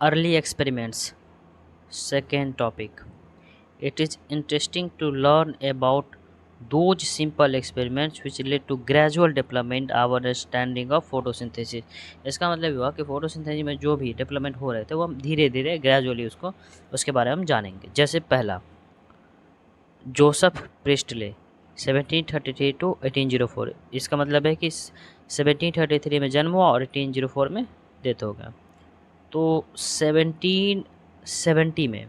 Early experiments. Second topic. It is interesting to learn about those simple experiments which lead to gradual development our understanding of photosynthesis. इसका मतलब हुआ कि photosynthesis में जो भी development हो रहे थे वो हम धीरे धीरे ग्रेजुअली उसके बारे में हम जानेंगे। जैसे पहला, जोसेफ प्रिस्टले 1733 टू 1804। इसका मतलब है कि 1733 में जन्म हुआ और 1804 में डेथ हो गया। तो 1770 में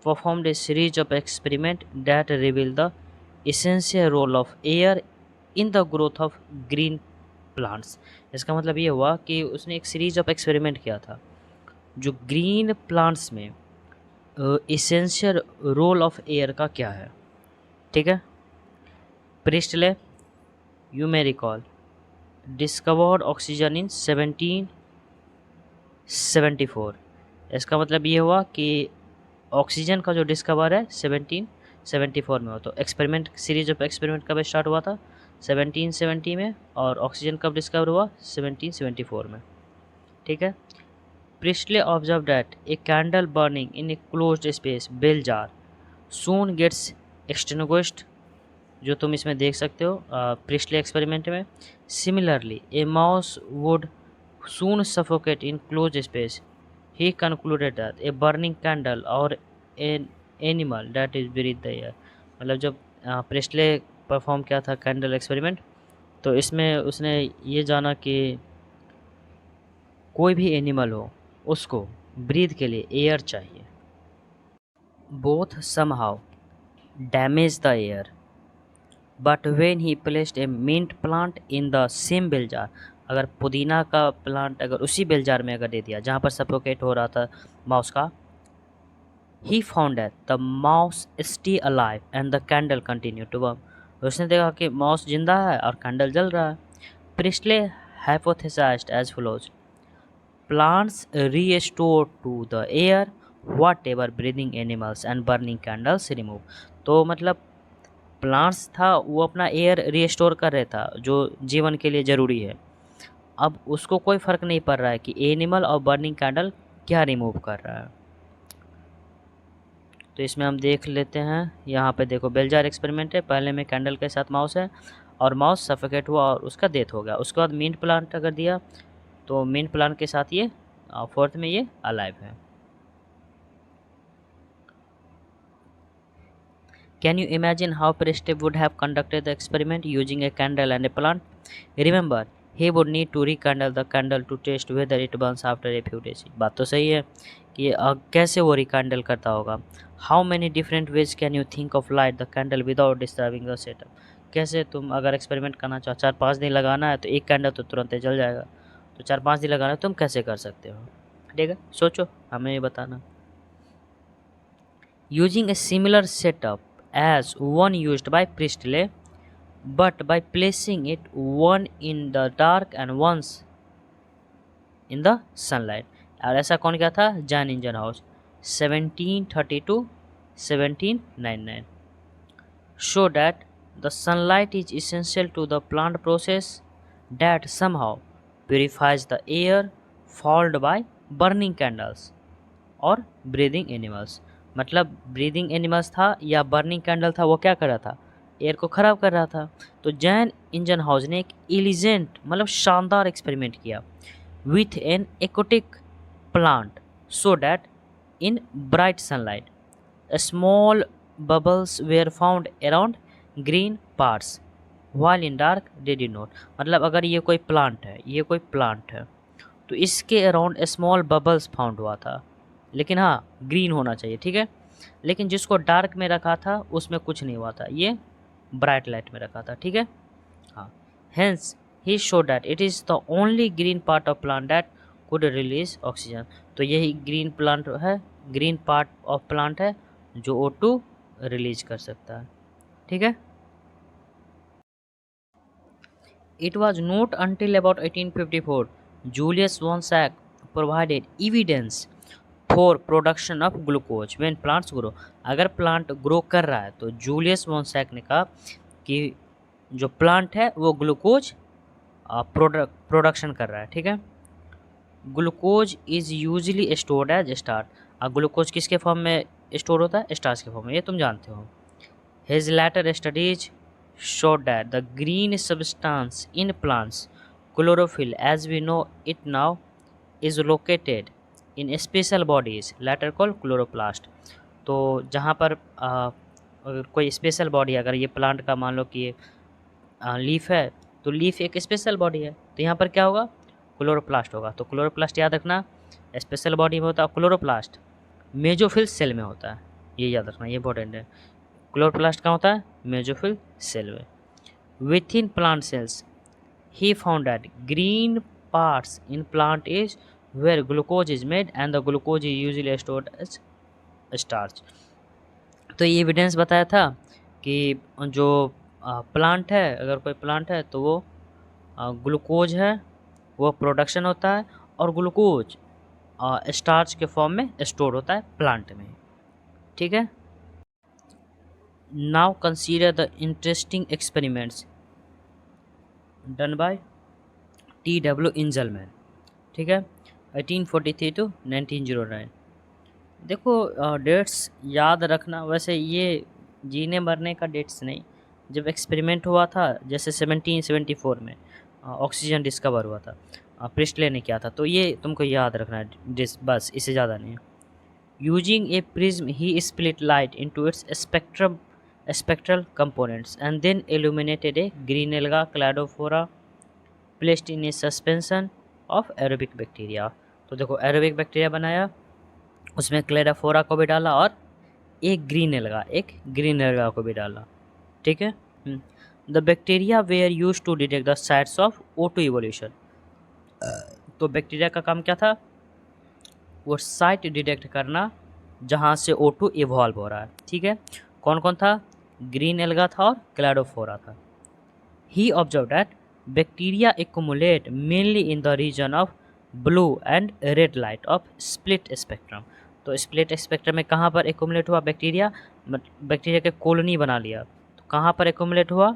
performed a series of experiments that reveal the essential role of air in the growth of green plants। इसका मतलब ये हुआ कि उसने एक सीरीज ऑफ एक्सपेरिमेंट किया था जो ग्रीन प्लांट्स में इसेंशियल रोल ऑफ एयर का क्या है। ठीक है। Presley, you may recall, discovered oxygen in 1774। इसका मतलब ये हुआ कि ऑक्सीजन का जो डिस्कवर है 1774 में हो। तो एक्सपेरिमेंट सीरीज ऑफ एक्सपेरिमेंट कब स्टार्ट हुआ था? 1770 में। और ऑक्सीजन कब डिस्कवर हुआ? 1774 में। ठीक है। Priestley observe that a candle burning in a closed space bell jar soon gets extinguished, जो तुम इसमें देख सकते हो प्रिस्टले एक्सपेरिमेंट में। Similarly a mouse would soon suffocate in close space. He concluded that a burning candle और an animal that is breathe the air. मतलब जब प्रिस्टले परफॉर्म किया था कैंडल एक्सपेरिमेंट, तो इसमें उसने ये जाना कि कोई भी एनिमल हो उसको ब्रीथ के लिए एयर चाहिए। Both somehow damage the air, but when he placed a mint plant in the same bell jar. अगर पुदीना का प्लांट अगर उसी बेल जार में अगर दे दिया जहाँ पर सफोकेट हो रहा था माउस का, he found that the mouse stay alive and the candle continue to burn. उसने देखा कि माउस जिंदा है और कैंडल जल रहा है। Priestley hypothesized as follows, plants restore to the air whatever breathing animals and burning candles remove. तो मतलब प्लांट्स था वो अपना एयर रीस्टोर कर रहा था जो जीवन के लिए ज़रूरी है। अब उसको कोई फ़र्क नहीं पड़ रहा है कि एनिमल और बर्निंग कैंडल क्या रिमूव कर रहा है। तो इसमें हम देख लेते हैं। यहाँ पे देखो बेल जार एक्सपेरिमेंट है। पहले में कैंडल के साथ माउस है और माउस सफोकेट हुआ और उसका डेथ हो गया। उसके बाद मिंट प्लांट अगर दिया तो मिंट प्लांट के साथ ये फोर्थ में ये अलाइव है। Can you imagine how Priestley would have conducted the experiment using a candle and a plant? Remember, he would need to rekindle the candle to test whether it burns after a few days। बात तो सही है कि कैसे वो रिकाइंडल करता होगा। How many different ways can you think of light the candle without disturbing the setup? कैसे तुम अगर एक्सपेरिमेंट करना चाहो, 4-5 दिन लगाना है तो एक कैंडल तो तुरंत ही जल जाएगा। तो 4-5 दिन लगाना है तुम कैसे कर सकते हो? ठीक है, सोचो, हमें ये बताना। Using a similar setup as one used by Priestley, but by placing it one in the dark and once in the sunlight। और ऐसा कौन किया था? John इंजनहाउस 1732 1799। Show that the sunlight is essential to the plant process that somehow purifies the air, followed by burning candles और breathing animals. मतलब breathing animals था या burning candle था, वो क्या कर रहा था? एयर को ख़राब कर रहा था। तो जैन इंजन हाउस ने एक एलिजेंट मतलब शानदार एक्सपेरिमेंट किया with an aquatic plant so that in bright sunlight small bubbles were found around green parts while in dark they did not. मतलब अगर ये कोई प्लांट है तो इसके अराउंड स्मॉल बबल्स फाउंड हुआ था, लेकिन हाँ ग्रीन होना चाहिए। ठीक है। लेकिन जिसको डार्क में रखा था उसमें कुछ नहीं हुआ था, ये ब्राइट लाइट में रखा था। ठीक है। हाँ, hence he show that it is the only green part of plant that could release oxygen. तो यही ग्रीन पार्ट ऑफ प्लांट है जो O2 रिलीज कर सकता है। ठीक है। It was not until about 1854 Julius von Sack provided evidence for production of glucose when plants grow। अगर प्लांट ग्रो कर रहा है तो जूलियस वॉन सैक ने कहा कि जो प्लांट है वो ग्लूकोज प्रोडक्शन कर रहा है। ठीक है। Glucose is usually stored as starch. Glucose किसके फॉर्म में स्टोर होता है? स्टार्च के फॉर्म में, ये तुम जानते हो। His later studies showed that the green substance in plants, chlorophyll as we know it now, is located in special bodies later called chloroplast। तो जहाँ पर अगर कोई स्पेशल बॉडी, अगर ये प्लांट का मान लो कि लीफ है, तो लीफ एक स्पेशल बॉडी है, तो यहाँ पर क्या होगा? क्लोरोप्लास्ट होगा। तो क्लोरोप्लास्ट याद रखना, स्पेशल बॉडी में होता है क्लोरोप्लास्ट, मेजोफिल सेल में होता है, ये याद रखना, ये इंपॉर्टेंट है। क्लोरोप्लास्ट कहाँ होता है? मेजोफिल सेल में। Within plant cells he found that green parts in plant is where glucose is made and the glucose is usually stored as starch. तो ये एविडेंस बताया था कि जो प्लांट है, अगर कोई प्लांट है तो वो ग्लूकोज है, वो प्रोडक्शन होता है, और ग्लूकोज स्टार्च के फॉर्म में स्टोर होता है प्लांट में। ठीक है। Now consider the interesting experiments done by T.W. इंजलमैन। ठीक है, 1843 to 1909। देखो डेट्स याद रखना, वैसे ये जीने मरने का डेट्स नहीं, जब एक्सपेरिमेंट हुआ था जैसे 1774 में ऑक्सीजन डिस्कवर हुआ था, प्रिस्टले ने किया था, तो ये तुमको याद रखना है, बस, इससे ज़्यादा नहीं। Using a prism he split light into its spectral components and then illuminated a green alga Cladophora placed in a suspension of aerobic bacteria. तो देखो एरोबिक बैक्टीरिया बनाया, उसमें क्लेराफोरा को भी डाला और एक ग्रीन एल्गा को भी डाला। ठीक है। The bacteria were used to detect the sites of O2 evolution. तो बैक्टीरिया का काम क्या था? वो साइट डिटेक्ट करना जहाँ से O2 इवॉल्व हो रहा है। ठीक है। कौन कौन था? ग्रीन एल्गा था और क्लैडोफोरा था। He observe that bacteria accumulate mainly in the region of blue and red light of split spectrum. तो स्प्लिट स्पेक्ट्रम में कहाँ पर एक्युमुलेट हुआ बैक्टीरिया? बैक्टीरिया के कॉलोनी बना लिया, तो कहाँ पर एक्युमुलेट हुआ?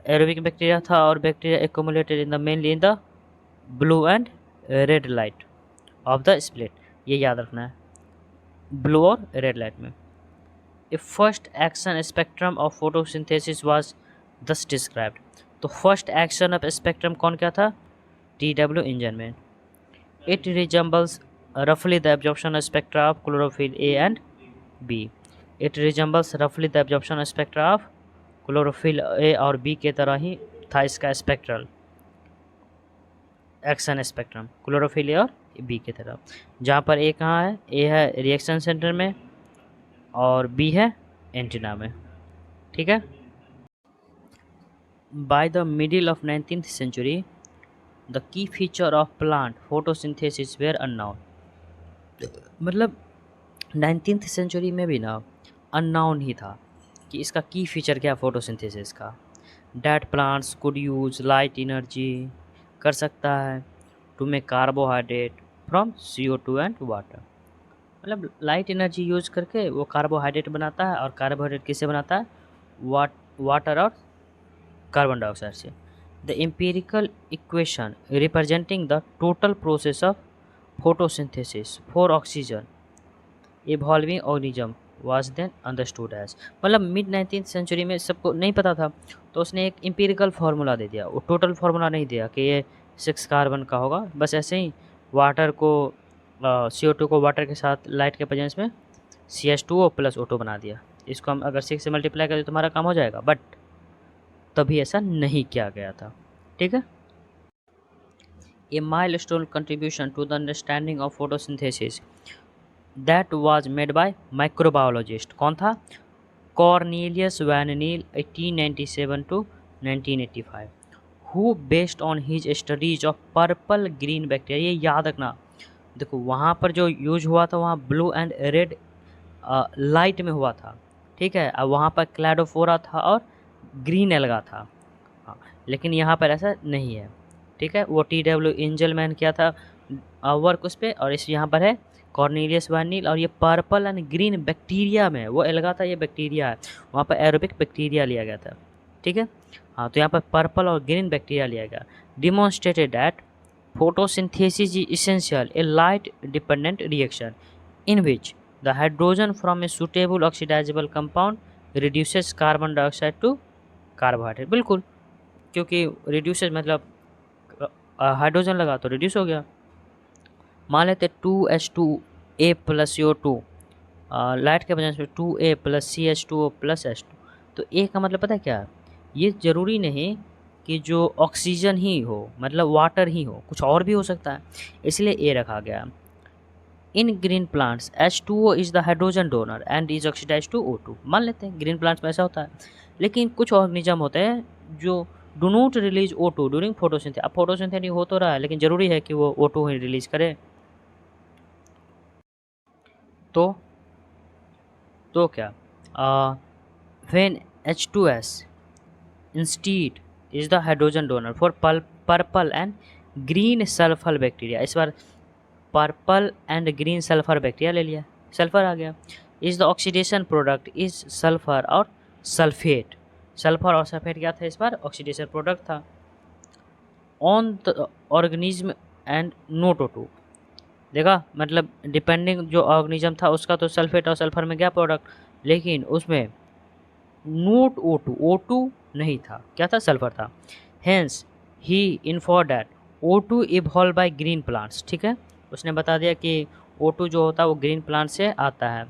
एरोबिक बैक्टीरिया था और bacteria accumulated in the mainly in the blue and red light of the split. ये याद रखना है, ब्लू और रेड लाइट में। A first action spectrum of photosynthesis was thus described. तो फर्स्ट एक्शन ऑफ स्पेक्ट्रम कौन क्या था? T.W. इंजलमैन। इट रिजेंबल्स रफली the absorption spectra of chlorophyll A and B। It resembles रफली the absorption spectra of chlorophyll A और B के तरह ही था इसका spectral action spectrum, chlorophyll A और B की तरह, जहाँ पर A कहाँ है? A है रिएक्शन सेंटर में और B है एंटीना में। ठीक है। By the middle of 19th century the key feature of plant photosynthesis were unknown. मतलब 19th सेंचुरी में भी ना अननाउन ही था कि इसका की फीचर क्या है फोटोसिंथेसिस का। That plants could use light energy, कर सकता है to make carbohydrate from CO2 and water. मतलब लाइट एनर्जी यूज करके वो कार्बोहाइड्रेट बनाता है, और कार्बोहाइड्रेट किससे बनाता है? वाटर और कार्बन डाइऑक्साइड से। The empirical equation representing the total process of photosynthesis for oxygen evolving organism was then understood as. मतलब मिड 19th सेंचुरी में सबको नहीं पता था, तो उसने एक एम्पिरिकल फार्मूला दे दिया, वो टोटल फार्मूला नहीं दिया कि ये 6 कार्बन का होगा, बस ऐसे ही वाटर को CO2 को वाटर के साथ लाइट के प्रेजेंस में CH2O + O2 बना दिया। इसको हम अगर 6 से मल्टीप्लाई करें तो तुम्हारा काम हो जाएगा, बट तभी ऐसा नहीं किया गया था। ठीक है। A milestone contribution to the understanding of photosynthesis that was made by microbiologist. कौन था? Cornelius van Niel 1897 to 1985, who based on his studies of purple green bacteria. ये याद रखना, देखो वहाँ पर जो यूज हुआ था वहाँ ब्लू एंड रेड लाइट में हुआ था। ठीक है। अब वहाँ पर क्लैडोफोरा था और ग्रीन एल्गा था। हाँ, लेकिन यहाँ पर ऐसा नहीं है। ठीक है। वो T.W. इंजलमैन किया था वर्क उस पर, और इस यहाँ पर है कॉर्नेलियस वैन नील, और ये पर्पल एंड ग्रीन बैक्टीरिया में, वो एल्गा था, ये बैक्टीरिया है, वहाँ पर एरोबिक बैक्टीरिया लिया गया था। ठीक है। हाँ, तो यहाँ पर पर्पल और ग्रीन बैक्टीरिया लिया गया। Demonstrated that photosynthesis is essential, a light dependent reaction in which the hydrogen from a suitable oxidizable compound reduces carbon dioxide to carbohydrate। बिल्कुल, क्योंकि reduces मतलब हाइड्रोजन लगा तो रिड्यूस हो गया। मान लेते 2H2A प्लस CO2, लाइट के वजह से 2A plus CH2O plus H2। तो ए का मतलब पता है क्या है? ये ज़रूरी नहीं कि जो ऑक्सीजन ही हो, मतलब वाटर ही हो, कुछ और भी हो सकता है, इसलिए ए रखा गया। In green plants H2O is the hydrogen donor and is oxidise to O2। मान लेते हैं ग्रीन प्लांट्स में ऐसा होता है, लेकिन कुछ ऑर्गेनिज्म होते हैं जो do not release O2 during photosynthesis. अब फोटोसिंथेसिस हो तो रहा है, लेकिन ज़रूरी है कि वो O2 ही रिलीज करे। तो क्या, when H2S instead is the hydrogen donor for purple and green sulphur bacteria. इस बार purple and green sulphur bacteria ले लिया, सल्फर आ गया। Is the oxidation product is sulphur और सल्फेट। सल्फर और सल्फेट क्या था इस बार? ऑक्सीडेशन प्रोडक्ट था। On the organism and not O2। देखा, मतलब डिपेंडिंग जो ऑर्गेनिज्म था उसका तो सल्फेट और सल्फर में गया प्रोडक्ट, लेकिन उसमें नोट O2 नहीं था, क्या था? सल्फर था। Hence he infer that O2 evolve by green plants. ठीक है, उसने बता दिया कि O2 जो होता है वो ग्रीन प्लांट से आता है।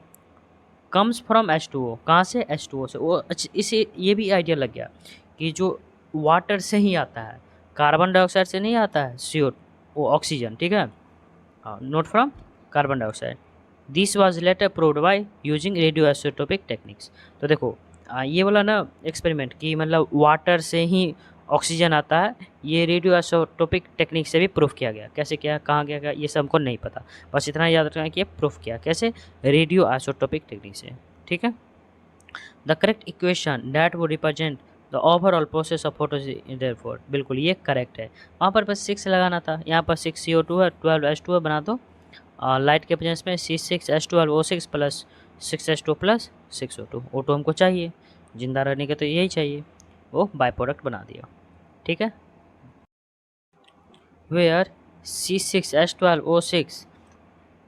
कम्स फ्रॉम H2O, कहाँ से? H2O से। वो इसे ये भी आइडिया लग गया कि जो वाटर से ही आता है, कार्बन डाइऑक्साइड से नहीं आता है, CO वो ऑक्सीजन। ठीक है, हाँ, note from carbon dioxide. This was later proved by using radio isotopic techniques. तो देखो ये वाला ना एक्सपेरिमेंट कि मतलब वाटर से ही ऑक्सीजन आता है, ये रेडियो आइसोटोपिक टेक्निक से भी प्रूफ किया गया। कैसे किया, कहाँ किया गया, ये सब हमको नहीं पता, बस इतना याद रखना कि ये प्रूफ किया कैसे, रेडियो आइसोटोपिक टेक्निक से। ठीक है, द करेक्ट इक्वेशन दैट वो represent the overall process of photosynthesis therefore. बिल्कुल ये करेक्ट है। वहाँ पर बस 6 लगाना था, यहाँ पर 6 CO2 है, 12 H2O बना दो। लाइट के प्रेजेंस में C6H12O6 plus 6H2 plus 6O2। O2 हमको चाहिए, जिंदा रहने के तो यही चाहिए, वो बाय प्रोडक्ट बना दिया। ठीक है, where C6H12O6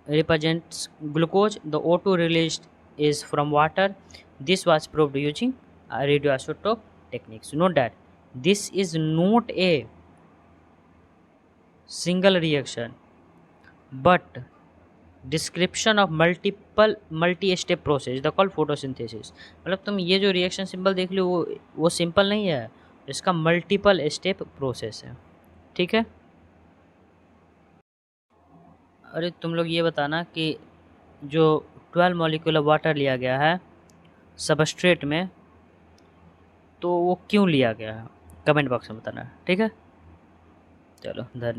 represents glucose, the O2 released is from water. This was proved using radioisotope techniques. Note that this is not a single reaction but description of multi step process the call photosynthesis. मतलब तुम ये जो reaction symbol देख लो वो simple नहीं है, इसका multiple step process है। ठीक है, अरे तुम लोग ये बताना कि जो 12 मॉलिक्यूल वाटर लिया गया है सबस्ट्रेट में, तो वो क्यों लिया गया है, कमेंट बॉक्स में बताना। ठीक है, चलो धन्यवाद।